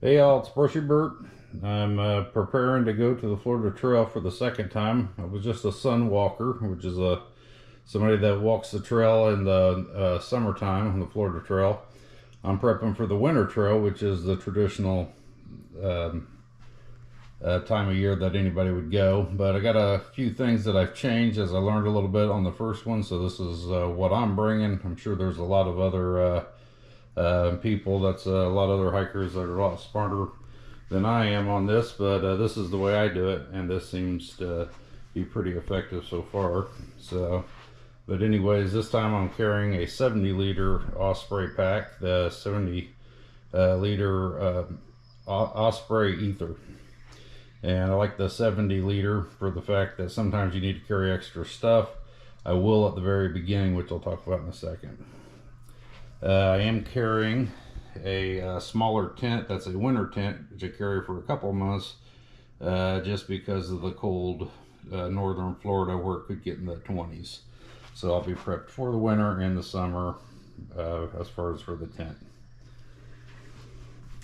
Hey y'all, it's Brushy Bert. I'm preparing to go to the Florida Trail for the second time. I was just a sun walker, which is somebody that walks the trail in the summertime on the Florida Trail. I'm prepping for the winter trail, which is the traditional um, time of year that anybody would go. But I got a few things that I've changed as I learned a little bit on the first one. So this is what I'm bringing. I'm sure there's a lot of other people, that's a lot of other hikers that are a lot smarter than I am on this, but this is the way I do it, and this seems to be pretty effective so far. So, but anyways, this time I'm carrying a 70-liter Osprey pack, the 70 liter Osprey Ether. And I like the 70-liter for the fact that sometimes you need to carry extra stuff. I will at the very beginning, which I'll talk about in a second. I am carrying a smaller tent. That's a winter tent, which I carry for a couple of months, just because of the cold northern Florida where it could get in the 20s. So I'll be prepped for the winter and the summer as far as for the tent.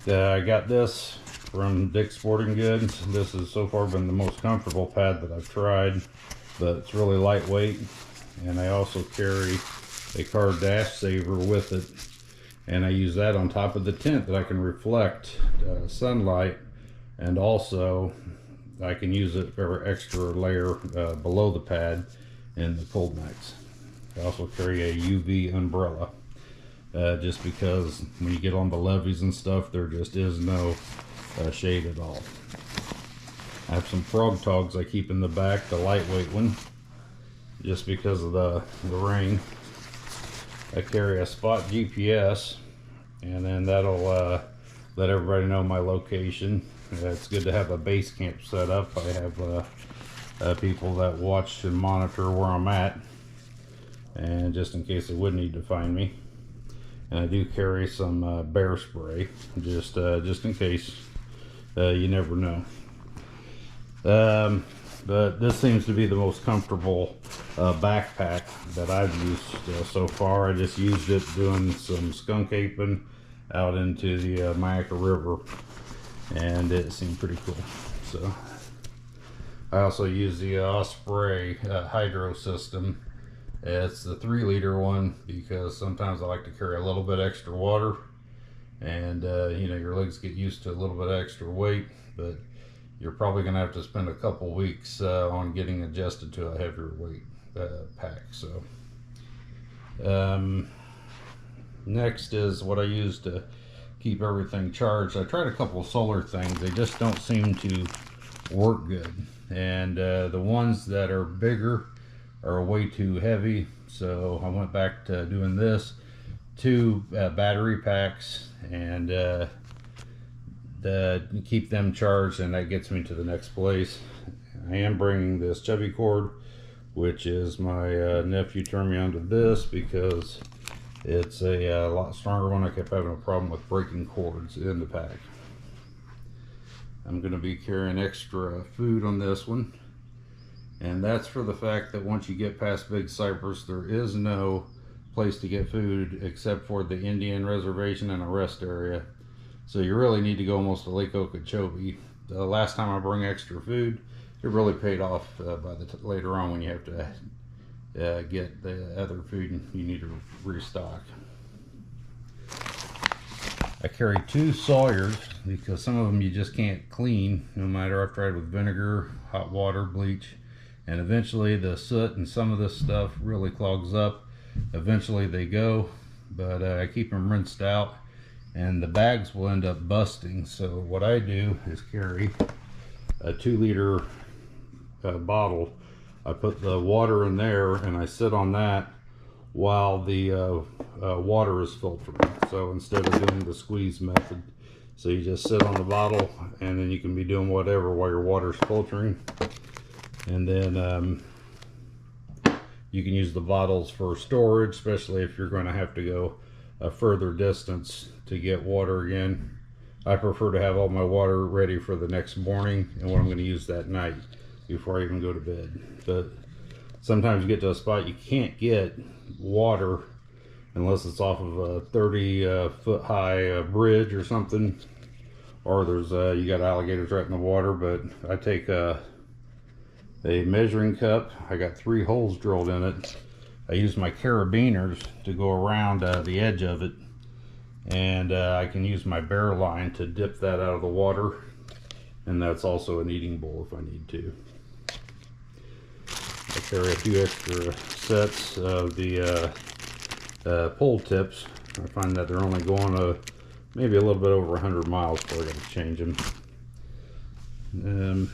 I got this from Dick's Sporting Goods. This has so far been the most comfortable pad that I've tried, but it's really lightweight. And I also carry a car dash saver with it, and I use that on top of the tent that I can reflect sunlight, and also I can use it for extra layer below the pad in the cold nights. I also carry a UV umbrella, just because when you get on the levees and stuff, there just is no shade at all. I have some frog togs I keep in the back, the lightweight one, just because of the rain. I carry a spot GPS, and then that'll let everybody know my location. It's good to have a base camp set up. I have people that watch and monitor where I'm at, and just in case they would need to find me. And I do carry some bear spray, just in case. You never know. But this seems to be the most comfortable backpack that I've used so far. I just used it doing some skunk aping out into the Mayaca River, and it seemed pretty cool. So I also use the Osprey hydro system. It's the 3-liter one because sometimes I like to carry a little bit extra water, and you know, your legs get used to a little bit extra weight, but you're probably going to have to spend a couple weeks on getting adjusted to a heavier weight pack. So next is what I use to keep everything charged. I tried a couple of solar things. They just don't seem to work good, and the ones that are bigger are way too heavy, so I went back to doing this. 2 battery packs, and keep them charged, and that gets me to the next place. I am bringing this chubby cord, which is my nephew turned me onto this because it's a lot stronger one. I kept having a problem with breaking cords in the pack. I'm going to be carrying extra food on this one, and that's for the fact that once you get past Big Cypress, there is no place to get food except for the Indian reservation and a rest area. So you really need to go almost to Lake Okeechobee. The last time I bring extra food, it really paid off by later on when you have to get the other food and you need to restock. I carry 2 Sawyers because some of them you just can't clean, no matter. I've tried with vinegar, hot water, bleach, and eventually the soot and some of this stuff really clogs up. Eventually they go, but I keep them rinsed out, and the bags will end up busting. So what I do is carry a 2-liter bottle. I put the water in there and I sit on that while the water is filtering. So instead of doing the squeeze method, so you just sit on the bottle and then you can be doing whatever while your water's filtering. And then you can use the bottles for storage, especially if you're going to have to go a further distance to get water again. I prefer to have all my water ready for the next morning and what I'm going to use that night before I even go to bed. But sometimes you get to a spot you can't get water unless it's off of a 30 foot high bridge or something, or there's you got alligators right in the water. But I take a measuring cup. I got 3 holes drilled in it. I use my carabiners to go around the edge of it, and I can use my bear line to dip that out of the water, and that's also an eating bowl if I need to. I carry a few extra sets of the pole tips. I find that they're only going maybe a little bit over 100 miles before I got to change them.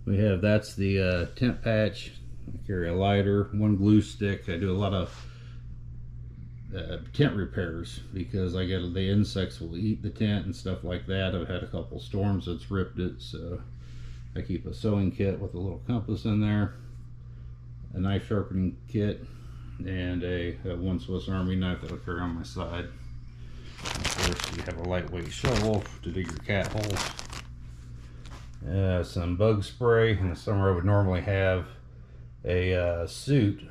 We have, that's the tent patch. I carry a lighter, 1 glue stick. I do a lot of tent repairs because I get the insects will eat the tent and stuff like that. I've had a couple storms that's ripped it, so I keep a sewing kit with a little compass in there, a knife sharpening kit, and a 1 Swiss Army knife that I'll carry on my side. And of course, you have a lightweight shovel to dig your cat holes. Some bug spray. In the summer I would normally have a suit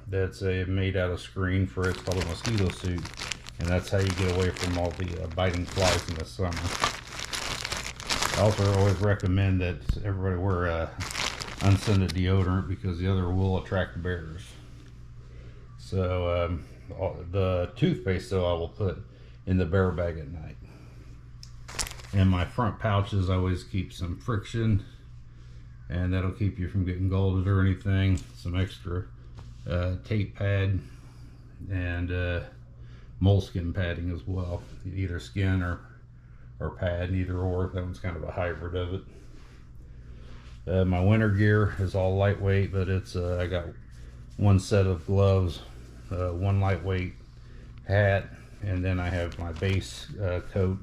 that's made out of screen for it's called a mosquito suit, and that's how you get away from all the biting flies in the summer. I also always recommend that everybody wear unscented deodorant because the other will attract bears. So the toothpaste though I will put in the bear bag at night. In my front pouches I always keep some friction, and that'll keep you from getting scalded or anything. Some extra tape pad and moleskin padding as well, either skin or pad, either or. That one's kind of a hybrid of it. My winter gear is all lightweight, but it's I got 1 set of gloves, 1 lightweight hat, and then I have my base coat,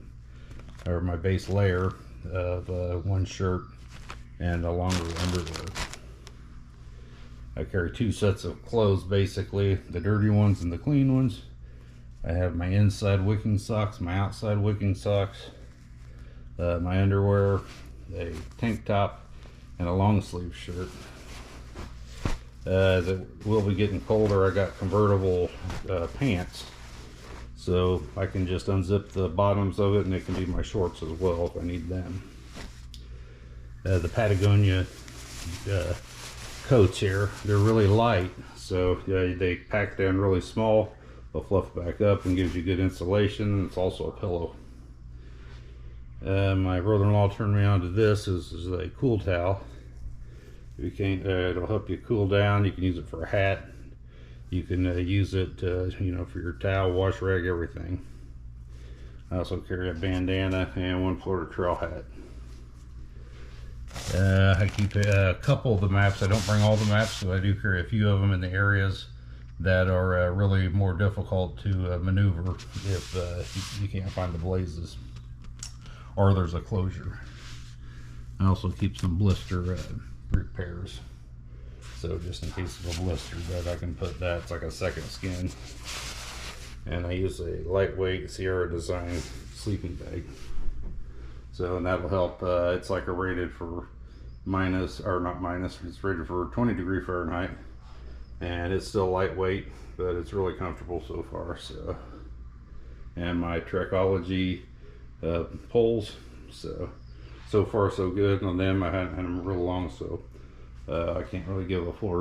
or my base layer of 1 shirt and a longer underwear. I carry 2 sets of clothes, basically, the dirty ones and the clean ones. I have my inside wicking socks, my outside wicking socks, my underwear, a tank top, and a long sleeve shirt. That will be getting colder. I got convertible pants, so I can just unzip the bottoms of it and it can be my shorts as well if I need them. The Patagonia coats here, they're really light, so they pack down really small. They'll fluff back up and gives you good insulation, and it's also a pillow. My brother-in-law turned me on to this. Is a cool towel. You can it'll help you cool down. You can use it for a hat. You can use it you know, for your towel, wash rag, everything. I also carry a bandana and 1 Florida trail hat. I keep a couple of the maps. I don't bring all the maps, so I do carry a few of them in the areas that are really more difficult to maneuver if you can't find the blazes or there's a closure. I also keep some blister repairs, so just in case of a blister, that I can put that. It's like a second skin. And I use a lightweight Sierra Design sleeping bag. So, and that'll help. It's like a rated for minus, or not minus, it's rated for 20° Fahrenheit. And it's still lightweight, but it's really comfortable so far. So, and my Trekology poles. So far so good on them. I haven't had them real long, so I can't really give a full